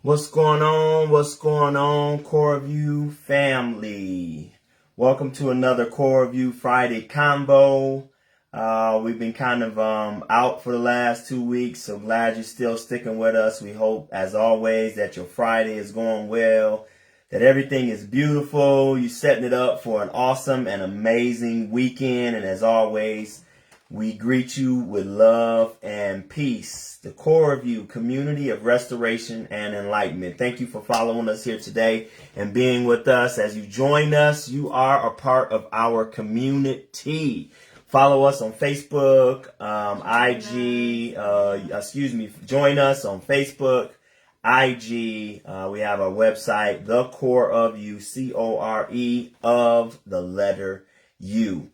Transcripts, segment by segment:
What's going on? What's going on, TheCoreofU family? Welcome to another TheCoreofU Friday Convo. We've been kind of out for the last 2 weeks, so glad you're still sticking with us. We hope, as always, that your Friday is going well, that everything is beautiful. You're setting it up for an awesome and amazing weekend, and as always, we greet you with love and peace. TheCoreofU, community of restoration and enlightenment. Thank you for following us here today and being with us. As you join us, you are a part of our community. Follow us on Facebook, join us on Facebook, IG. We have our website, TheCoreofU, C-O-R-E of the letter U.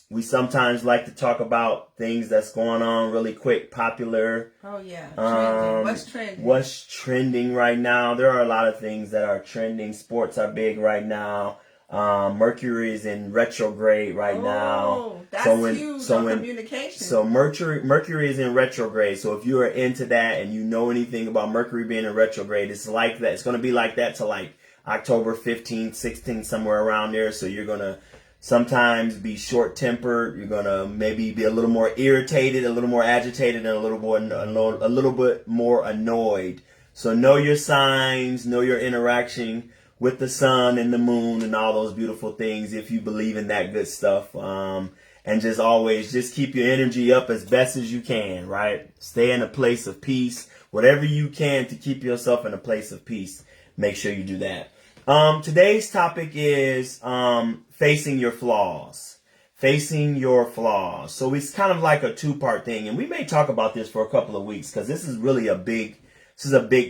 We sometimes like to talk about things that's going on really quick, popular. Oh, yeah. Trending. What's trending? What's trending right now? There are a lot of things that are trending. Sports are big right now. Mercury is in retrograde right now. Oh, that's huge on communication. So Mercury is in retrograde. So if you are into that and you know anything about Mercury being in retrograde, it's like that. It's going to be like that till like October 15th, 16th, somewhere around there. So you're going to sometimes be short-tempered. You're gonna maybe be a little more irritated, a little more agitated, and a little bit more annoyed. So know your signs, know your interaction with the sun and the moon and all those beautiful things if you believe in that good stuff. And just always just keep your energy up as best as you can, right? Stay in a place of peace. Whatever you can to keep yourself in a place of peace, make sure you do that. Today's topic is facing your flaws. Facing your flaws. So it's kind of like a two-part thing, and we may talk about this for a couple of weeks because this is really a big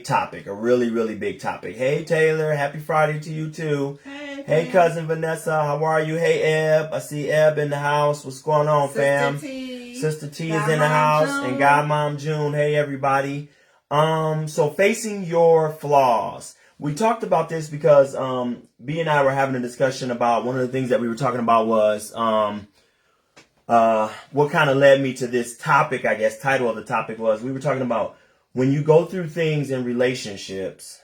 topic, a really, really big topic. Hey Taylor, happy Friday to you too. Hey cousin Vanessa, how are you? Hey Eb, I see Eb in the house. What's going on, fam? Sister T is in the house, and Godmom June. Hey everybody. So facing your flaws. We talked about this because B and I were having a discussion about one of the things that we were talking about was what kind of led me to this topic, I guess. Title of the topic was, we were talking about when you go through things in relationships,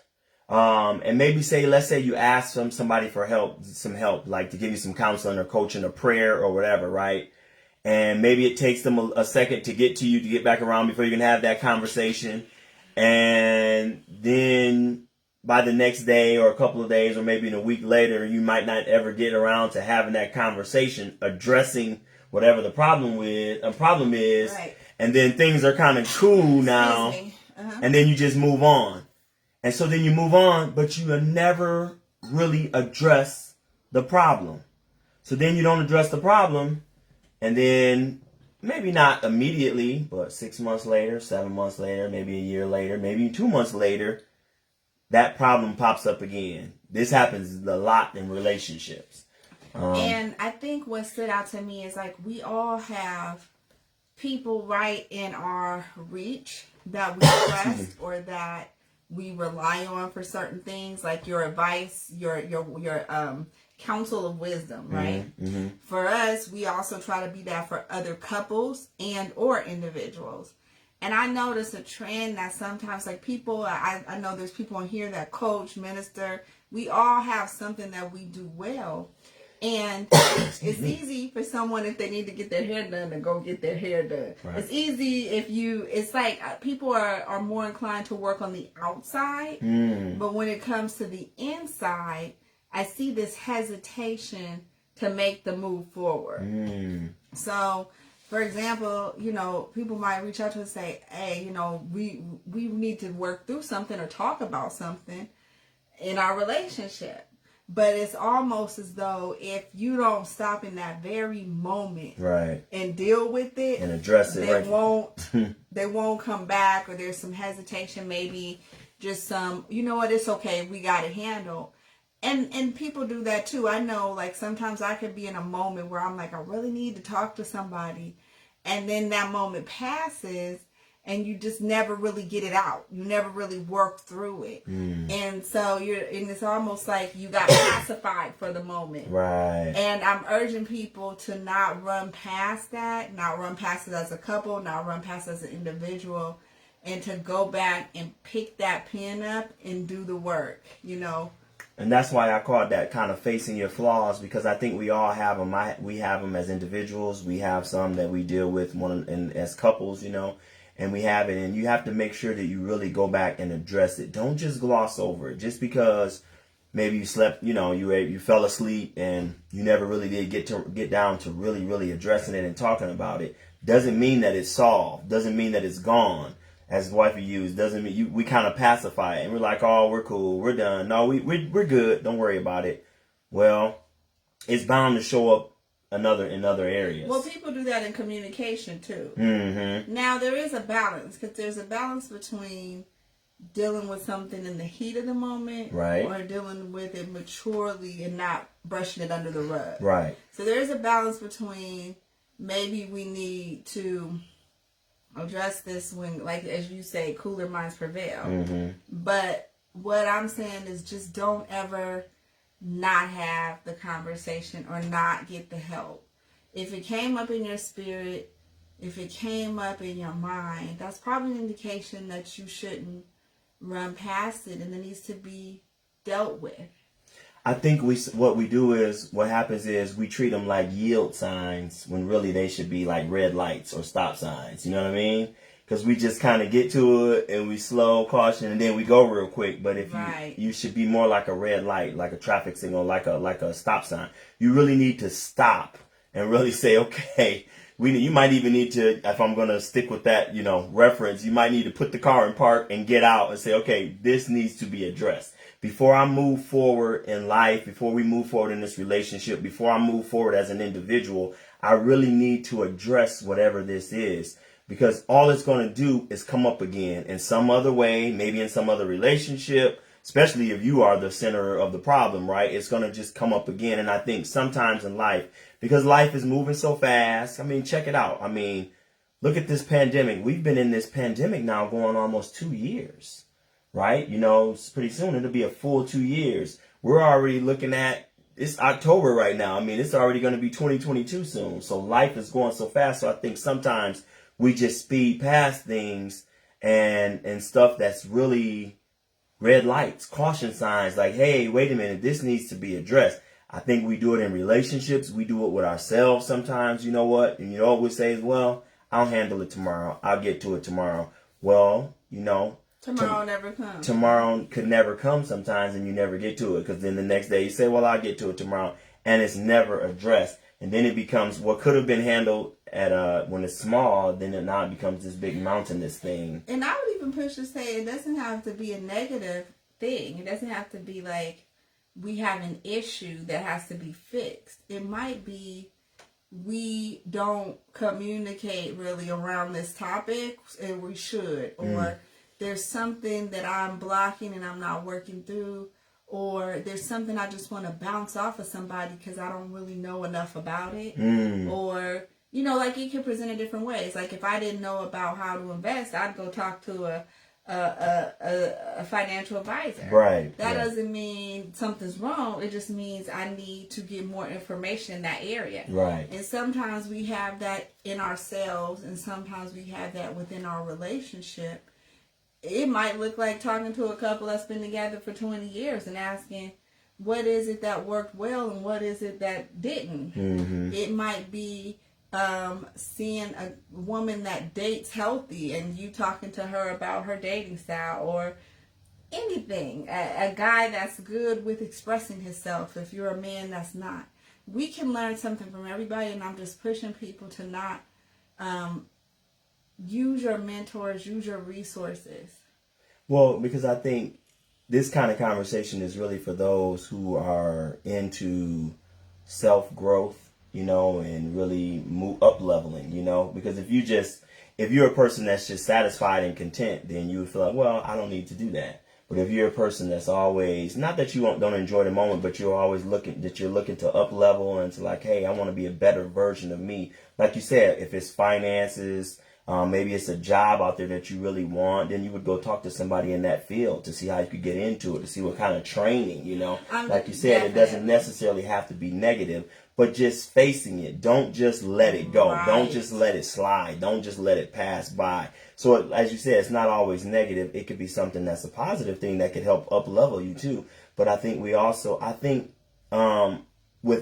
and maybe let's say you ask somebody for some help, like to give you some counseling or coaching or prayer or whatever, right? And maybe it takes them a second to get to you, to get back around before you can have that conversation. And then by the next day or a couple of days or maybe in a week later, you might not ever get around to having that conversation, addressing whatever the problem is. Right. And then things are kind of cool now. And then you just move on. And so then you move on, but you never really address the problem. So then you don't address the problem. And then maybe not immediately, but 6 months later, 7 months later, maybe a year later, maybe 2 months later, that problem pops up again. This happens a lot in relationships. And I think what stood out to me is like we all have people right in our reach that we trust or that we rely on for certain things, like your advice, your counsel of wisdom, right? Mm-hmm. For us, we also try to be that for other couples and or individuals. And I notice a trend that sometimes, like people, I know there's people in here that coach, minister. We all have something that we do well. And it's easy for someone, if they need to get their hair done, to go get their hair done. Right. It's easy it's like people are more inclined to work on the outside. But when it comes to the inside, I see this hesitation to make the move forward. So, for example, people might reach out to us and say, hey, we need to work through something or talk about something in our relationship. But it's almost as though if you don't stop in that very moment, right, and deal with it and address it, they won't come back, or there's some hesitation, maybe just some, it's okay, we got it handled. And people do that too. I know, like, sometimes I could be in a moment where I'm like, I really need to talk to somebody. And then that moment passes and you just never really get it out. You never really work through it. And so it's almost like you got pacified for the moment. Right. And I'm urging people to not run past that, not run past it as a couple, not run past it as an individual, and to go back and pick that pen up and do the work, you know. And that's why I call it that kind of facing your flaws, because I think we all have them. We have them as individuals. We have some that we deal with as couples, you know, and we have it. And you have to make sure that you really go back and address it. Don't just gloss over it. Just because maybe you slept, you know, you fell asleep and you never really did get down to really addressing it and talking about it, doesn't mean that it's solved. Doesn't mean that it's gone. As wifey used, doesn't mean we kind of pacify it and we're like, oh, we're cool, we're done. No, we're good. Don't worry about it. Well, it's bound to show up in other areas. Well, people do that in communication too. Mm-hmm. Now there is a balance, because there's a balance between dealing with something in the heat of the moment, right, or dealing with it maturely and not brushing it under the rug. Right. So there is a balance between maybe we need to address this when, like as you say, cooler minds prevail. Mm-hmm. But what I'm saying is just don't ever not have the conversation or not get the help. If it came up in your spirit, if it came up in your mind, that's probably an indication that you shouldn't run past it and it needs to be dealt with. I think what happens is we treat them like yield signs when really they should be like red lights or stop signs. You know what I mean? Because we just kind of get to it and we slow, caution, and then we go real quick. But if you should be more like a red light, like a traffic signal, like a stop sign. You really need to stop and really say, okay, you might even need to, if I'm going to stick with that, you know, reference, you might need to put the car in park and get out and say, okay, this needs to be addressed. Before I move forward in life, before we move forward in this relationship, before I move forward as an individual, I really need to address whatever this is, because all it's going to do is come up again in some other way, maybe in some other relationship, especially if you are the center of the problem, right? It's going to just come up again. And I think sometimes in life, because life is moving so fast, I mean, check it out. I mean, look at this pandemic. We've been in this pandemic now going almost 2 years. Right? You know, pretty soon it'll be a full 2 years. We're already looking at, it's October right now. I mean, it's already going to be 2022 soon. So life is going so fast. So I think sometimes we just speed past things and stuff that's really red lights, caution signs, like, hey, wait a minute, this needs to be addressed. I think we do it in relationships. We do it with ourselves sometimes. You know what? And you know what we say is, well, I'll handle it tomorrow. I'll get to it tomorrow. Well, you know, tomorrow never comes. Tomorrow could never come sometimes, and you never get to it, because then the next day you say, well, I'll get to it tomorrow, and it's never addressed. And then it becomes what could have been handled at when it's small, then it now becomes this big mountainous thing. And I would even push to say it doesn't have to be a negative thing. It doesn't have to be like we have an issue that has to be fixed. It might be we don't communicate really around this topic, and we should, or there's something that I'm blocking and I'm not working through, or there's something I just want to bounce off of somebody because I don't really know enough about it. Or, you know, like it can present in different ways. Like if I didn't know about how to invest, I'd go talk to a financial advisor. Right. That doesn't mean something's wrong. It just means I need to get more information in that area. Right. And sometimes we have that in ourselves, and sometimes we have that within our relationship. It might look like talking to a couple that's been together for 20 years and asking, what is it that worked well and what is it that didn't? Mm-hmm. It might be seeing a woman that dates healthy and you talking to her about her dating style, or anything. A guy that's good with expressing himself if you're a man that's not. We can learn something from everybody, and I'm just pushing people to not use your mentors, use your resources. Well, because I think this kind of conversation is really for those who are into self-growth, you know, and really up leveling, you know, because if you're a person that's just satisfied and content, then you would feel like, well, I don't need to do that. But if you're a person that's always, not that you don't enjoy the moment, but you're always looking to up level and to like, hey, I want to be a better version of me. Like you said, if it's finances, maybe it's a job out there that you really want, then you would go talk to somebody in that field to see how you could get into it, to see what kind of training, you know. Like you said, It doesn't necessarily have to be negative, but just facing it. Don't just let it go. Right. Don't just let it slide. Don't just let it pass by. So as you said, it's not always negative. It could be something that's a positive thing that could help up level you too. But I think with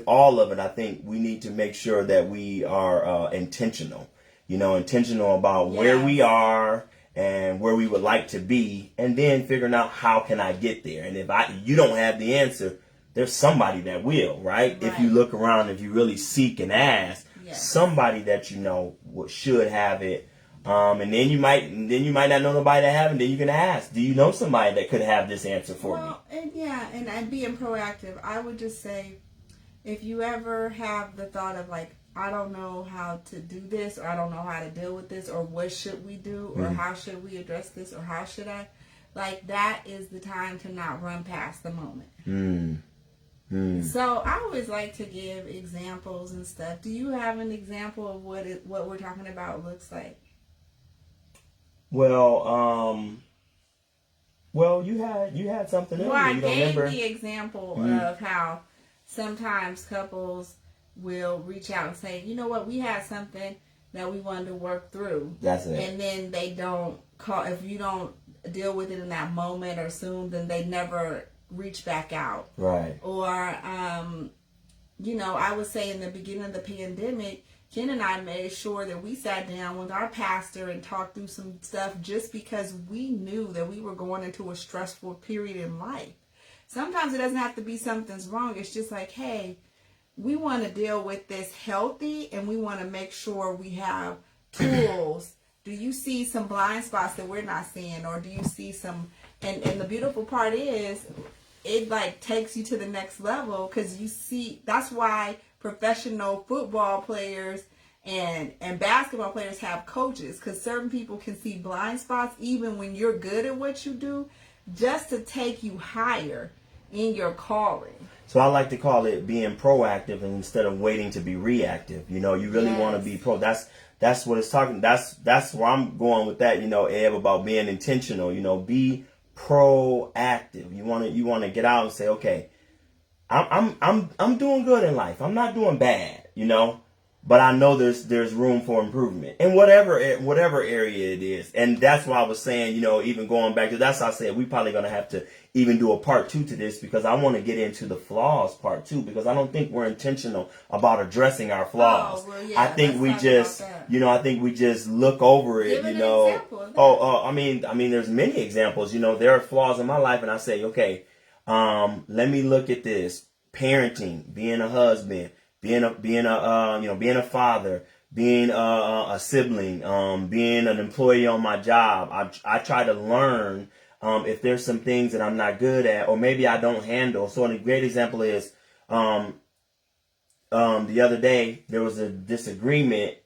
all of it, I think we need to make sure that we are intentional. Intentional about where we are and where we would like to be, and then figuring out how can I get there. And if you don't have the answer, there's somebody that will, right? If you look around, if you really seek and ask, somebody that should have it. And then you might not know nobody that have it. Then you can ask, do you know somebody that could have this answer for me? And being proactive, I would just say, if you ever have the thought of like, I don't know how to do this, or I don't know how to deal with this, or what should we do, or how should we address this, or how should I, like, that is the time to not run past the moment. So I always like to give examples and stuff. Do you have an example of what we're talking about looks like? Well, you had something earlier. Well, I gave the example of how sometimes couples will reach out and say, you know what, we had something that we wanted to work through. That's it. And then they don't call, if you don't deal with it in that moment or soon, then they never reach back out. Right. Or, I would say in the beginning of the pandemic, Ken and I made sure that we sat down with our pastor and talked through some stuff just because we knew that we were going into a stressful period in life. Sometimes it doesn't have to be something's wrong. It's just like, hey, we want to deal with this healthy, and we want to make sure we have tools. Do you see some blind spots that we're not seeing? Or do you see some, and the beautiful part is, it like takes you to the next level, because you see, that's why professional football players and basketball players have coaches, because certain people can see blind spots even when you're good at what you do, just to take you higher in your calling. So I like to call it being proactive instead of waiting to be reactive. You really want to be pro. That's what it's talking. That's where I'm going with that. Eb, about being intentional. Be proactive. You want to get out and say, okay, I'm doing good in life. I'm not doing bad. But I know there's room for improvement in whatever area it is. And that's why I was saying, even going back to, that's how I said we probably going to have to even do a part 2 to this, because I want to get into the flaws part 2, because I don't think we're intentional about addressing our flaws. I think we just, I think we just look over it, I mean, there's many examples, there are flaws in my life, and I say, okay, let me look at this. Parenting, being a husband, being a father, being a sibling, being an employee on my job. I try to learn if there's some things that I'm not good at, or maybe I don't handle. So a great example is the other day there was a disagreement,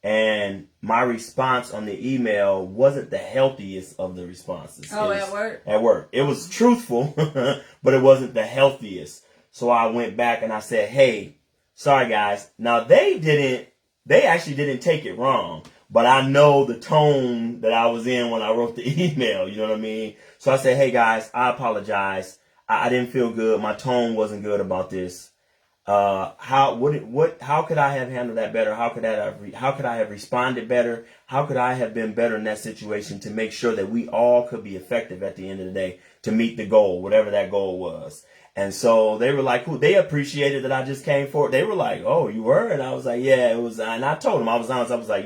and my response on the email wasn't the healthiest of the responses. At work? At work. It was truthful, but it wasn't the healthiest. So I went back and I said, hey, sorry guys. Now they actually didn't take it wrong, but I know the tone that I was in when I wrote the email, you know what I mean? So I said, hey guys, I apologize. I didn't feel good. My tone wasn't good about this. How could I have handled that better? How could I have responded better? How could I have been better in that situation to make sure that we all could be effective at the end of the day to meet the goal, whatever that goal was? And so they were like, cool. They appreciated that I just came forward. They were like, oh, you were? And I was like, yeah, it was. And I told them, I was honest. I was like,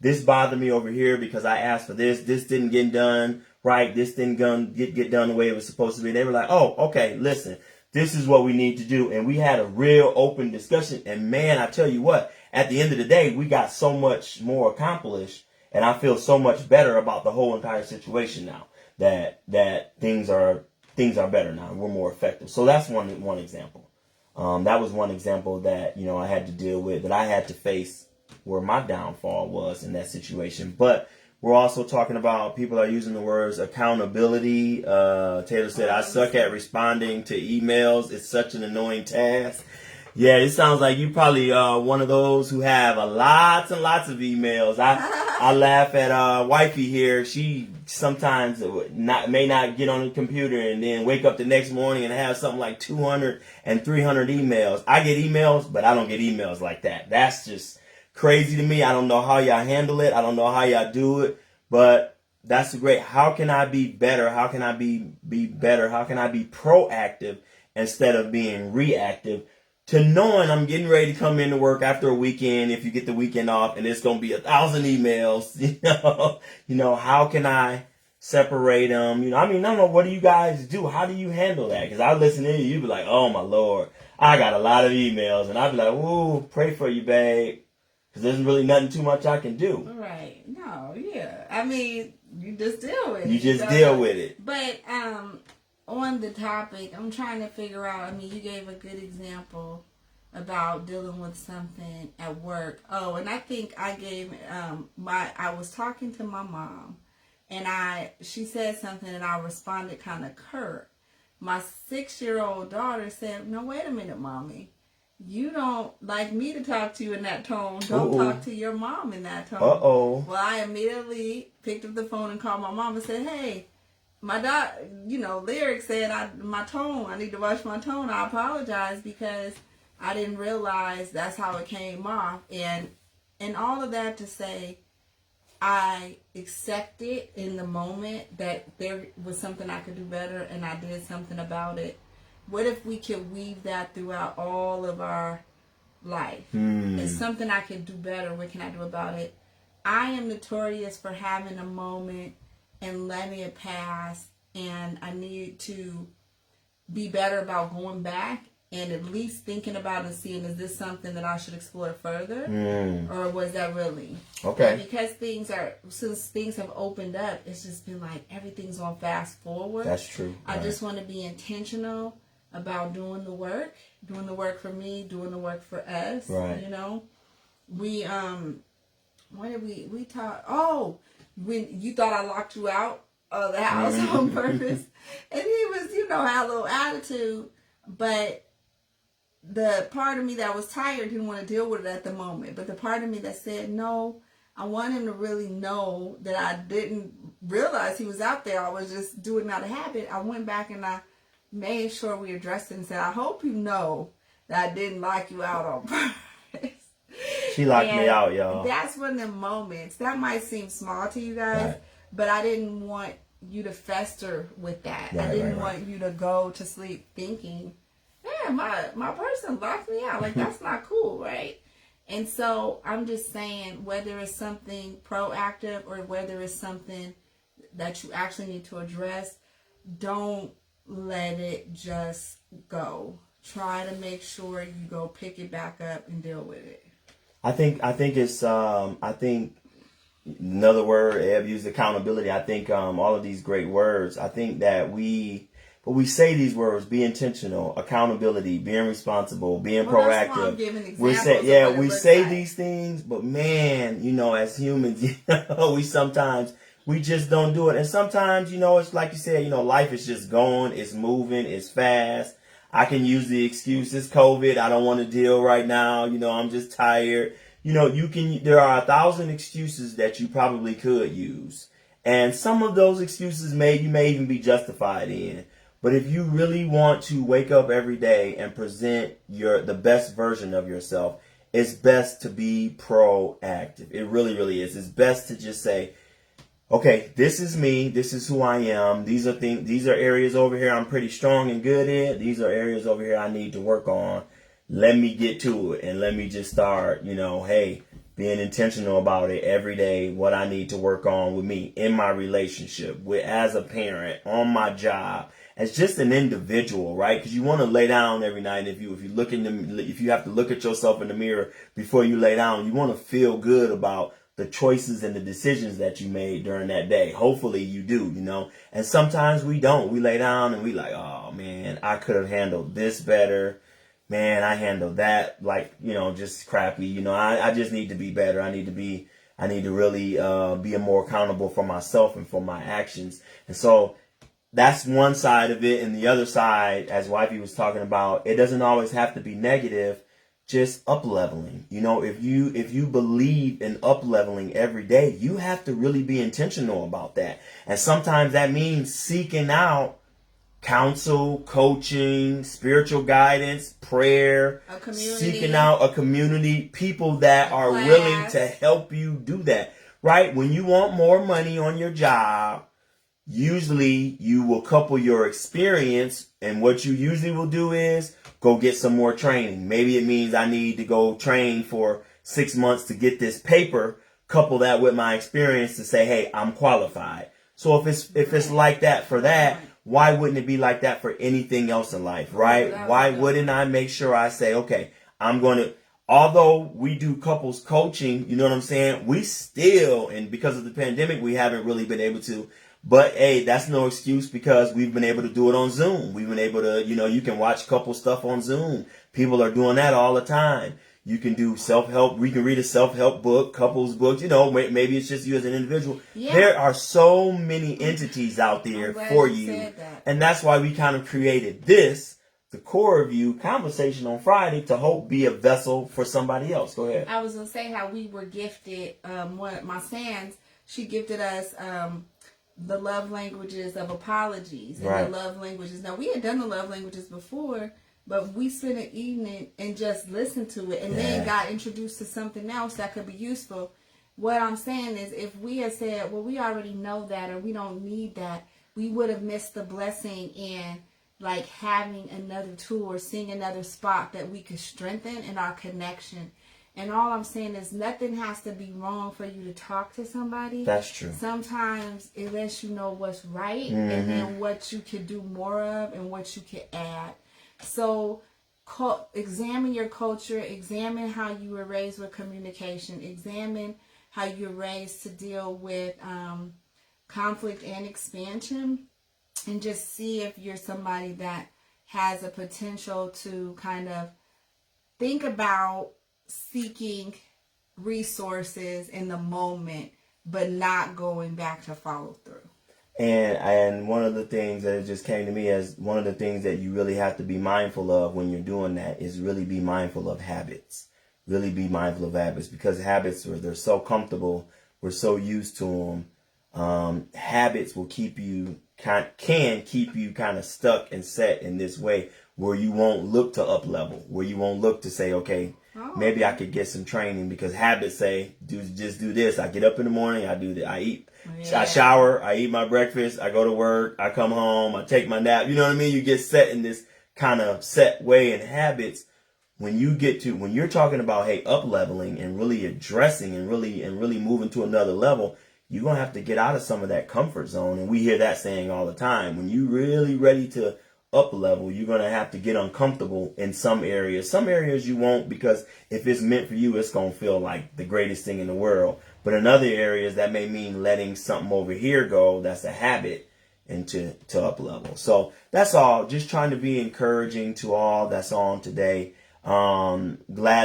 this bothered me over here because I asked for this. This didn't get done right. This didn't get done the way it was supposed to be. They were like, oh, okay, listen, this is what we need to do. And we had a real open discussion. And man, I tell you what, at the end of the day, we got so much more accomplished. And I feel so much better about the whole entire situation now that things are better now. We're more effective. So that's one example. That was one example that, I had to deal with, that I had to face, where my downfall was in that situation. But we're also talking about, people are using the words accountability. Taylor said, I suck at responding to emails. It's such an annoying task. Yeah, it sounds like you probably one of those who have lots and lots of emails. I laugh at wifey here. She sometimes may not get on the computer and then wake up the next morning and have something like 200 and 300 emails. I get emails, but I don't get emails like that. That's just crazy to me. I don't know how y'all handle it. I don't know how y'all do it, but that's great. How can I be better? How can I be better? How can I be proactive instead of being reactive? To knowing I'm getting ready to come into work after a weekend, if you get the weekend off, and it's going to be 1,000 emails, how can I separate them? I don't know, what do you guys do? How do you handle that? Because I listen to you be like, oh my Lord, I got a lot of emails, and I'd be like, ooh, pray for you, babe, because there's really nothing too much I can do. Right. No, yeah. You just deal with it. You just deal with it. But, on the topic, I'm trying to figure out, you gave a good example about dealing with something at work. Oh, and I think I gave, I was talking to my mom, and she said something and I responded kind of curt. My 6-year-old daughter said, no, wait a minute, Mommy. You don't like me to talk to you in that tone. Don't talk to your mom in that tone. Uh-oh. Well, I immediately picked up the phone and called my mom and said, hey, my lyric said my tone. I need to watch my tone. I apologize because I didn't realize that's how it came off. And all of that to say, I accepted in the moment that there was something I could do better, and I did something about it. What if we could weave that throughout all of our life? It's something I could do better. What can I do about it? I am notorious for having a moment and letting it pass, and I need to be better about going back and at least thinking about and seeing, is this something that I should explore further, or was that really okay? And because since things have opened up, it's just been like everything's on fast forward. That's true. I just want to be intentional about doing the work for me, doing the work for us. Right. We what did we talk? Oh, when you thought I locked you out of the house on purpose. And he was, had a little attitude, but the part of me that was tired didn't want to deal with it at the moment. But the part of me that said, no, I want him to really know that I didn't realize he was out there. I was just doing it out of habit. I went back and I made sure we addressed it and said, I hope you know that I didn't lock you out on purpose. She locked me out, y'all. That's one of the moments. That might seem small to you guys, right, but I didn't want you to fester with that. Right, I didn't want you to go to sleep thinking, man, my person locked me out. Like, that's not cool, right? And so I'm just saying, whether it's something proactive or whether it's something that you actually need to address, don't let it just go. Try to make sure you go pick it back up and deal with it. I think it's another word Eb used, accountability. I think all of these great words. I think that we say these words: be intentional, accountability, being responsible, being proactive. We say these things, but man, as humans, we just don't do it. And sometimes, it's like you said, life is just going, it's moving, it's fast. I can use the excuse, it's COVID, I don't want to deal right now, I'm just tired. There are 1,000 excuses that you probably could use. And some of those excuses you may even be justified in. But if you really want to wake up every day and present the best version of yourself, it's best to be proactive. It really, really is. It's best to just say, okay, this is me. This is who I am. These are areas over here I'm pretty strong and good at. These are areas over here I need to work on. Let me get to it and let me just start, being intentional about it every day, what I need to work on with me in my relationship, as a parent, on my job, as just an individual, right? Because you want to lay down every night. If you have to look at yourself in the mirror before you lay down, you want to feel good about the choices and the decisions that you made during that day. Hopefully you do, and sometimes we don't. We lay down and we like, oh man, I could have handled this better. Man, I handled that just crappy. I just need to be better. I need to really be more accountable for myself and for my actions. And so that's one side of it. And the other side, as Wifey was talking about, it doesn't always have to be negative. just up leveling. You know, if you believe in up leveling every day, you have to really be intentional about that. And sometimes that means seeking out counsel, coaching, spiritual guidance, prayer, seeking out a community, people that are willing to help you do that. Right? When you want more money on your job, usually you will couple your experience, and what you usually will do is go get some more training. Maybe it means I need to go train for 6 months to get this paper, couple that with my experience to say, hey, I'm qualified. So if it's like that for that, why wouldn't it be like that for anything else in life, right? Why wouldn't I make sure I say, okay, I'm going to, although we do couples coaching, you know what I'm saying? We still, and because of the pandemic, we haven't really been able to. But hey, that's no excuse because we've been able to do it on Zoom. We've been able to, you can watch couple stuff on Zoom. People are doing that all the time. You can do self-help. We can read a self-help book, couples books. Maybe it's just you as an individual. Yeah. There are so many entities out there for you. And that's why we kind of created this, the Core of You conversation on Friday, to hope be a vessel for somebody else. Go ahead. I was going to say how we were gifted. My Sands, she gifted us the love languages of apologies and the love languages. Now, we had done the love languages before, but we spent an evening and just listened to it and then got introduced to something else that could be useful. What I'm saying is if we had said, well, we already know that or we don't need that, we would have missed the blessing in like having another tool or seeing another spot that we could strengthen in our connection. And all I'm saying is nothing has to be wrong for you to talk to somebody. That's true. Sometimes it lets you know what's right and then what you could do more of and what you could add. So examine your culture, examine how you were raised with communication, examine how you're raised to deal with conflict and expansion, and just see if you're somebody that has a potential to kind of think about seeking resources in the moment, but not going back to follow through. And one of the things that just came to me as one of the things that you really have to be mindful of when you're doing that is really be mindful of habits. Really be mindful of habits, because habits, they're so comfortable. We're so used to them. Habits will keep you can keep you kind of stuck and set in this way where you won't look to up level, where you won't look to say, okay, maybe I could get some training, because habits say, just do this. I get up in the morning, I do that. I eat. I shower, I eat my breakfast, I go to work, I come home, I take my nap. You know what I mean? You get set in this kind of set way and habits. When you're talking about, hey, up leveling and really addressing and really moving to another level, you're going to have to get out of some of that comfort zone. And we hear that saying all the time. When you're really ready to up level, you're going to have to get uncomfortable in some areas. Some areas you won't, because if it's meant for you, it's going to feel like the greatest thing in the world. But in other areas, that may mean letting something over here go that's a habit and to up level. So that's all. Just trying to be encouraging to all that's on today. Glad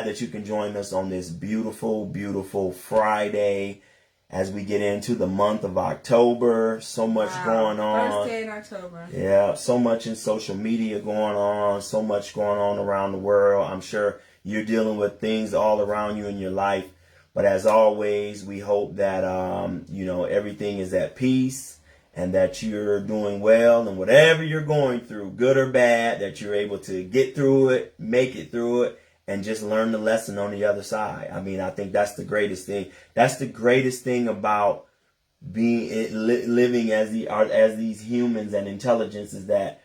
that you can join us on this beautiful, beautiful Friday as we get into the month of October. So much going on. First day in October. Yeah, so much in social media going on. So much going on around the world. I'm sure you're dealing with things all around you in your life. But as always, we hope that, everything is at peace and that you're doing well, and whatever you're going through, good or bad, that you're able to get through it, make it through it, and just learn the lesson on the other side. I mean, I think that's the greatest thing. That's the greatest thing about living as these humans and intelligence, is that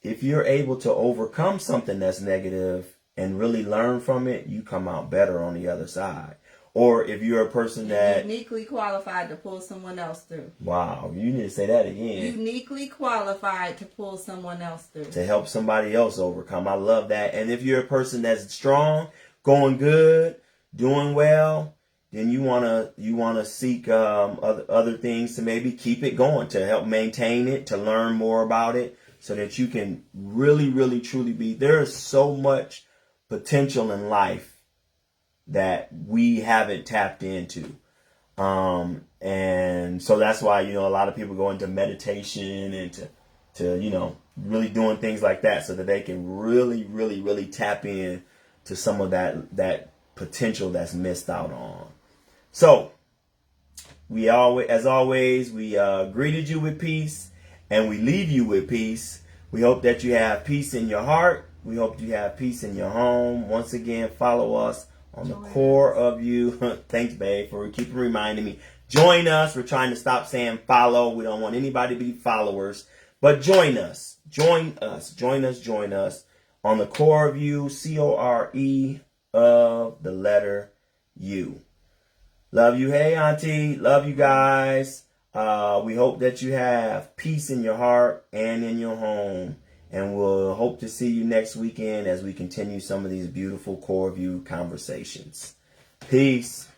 if you're able to overcome something that's negative and really learn from it, you come out better on the other side. Or if you're a person that uniquely qualified to pull someone else through. Wow, you need to say that again. Uniquely qualified to pull someone else through. To help somebody else overcome. I love that. And if you're a person that's strong, going good, doing well, then you wanna seek other things to maybe keep it going, to help maintain it, to learn more about it, so that you can really, really, truly be. There is so much potential in life that we haven't tapped into. And so that's why, a lot of people go into meditation and to really doing things like that, so that they can really, really, really tap in to some of that potential that's missed out on. So we always, as always, we greeted you with peace, and we leave you with peace. We hope that you have peace in your heart. We hope you have peace in your home. Once again, follow us on the Core of You. Thanks, babe, for keeping reminding me. Join us. We're trying to stop saying follow. We don't want anybody to be followers. But join us. Join us. Join us. Join us on the Core of You. CORE of the letter U. Love you. Hey, Auntie. Love you guys. We hope that you have peace in your heart and in your home. And we'll hope to see you next weekend as we continue some of these beautiful Core of You conversations. Peace.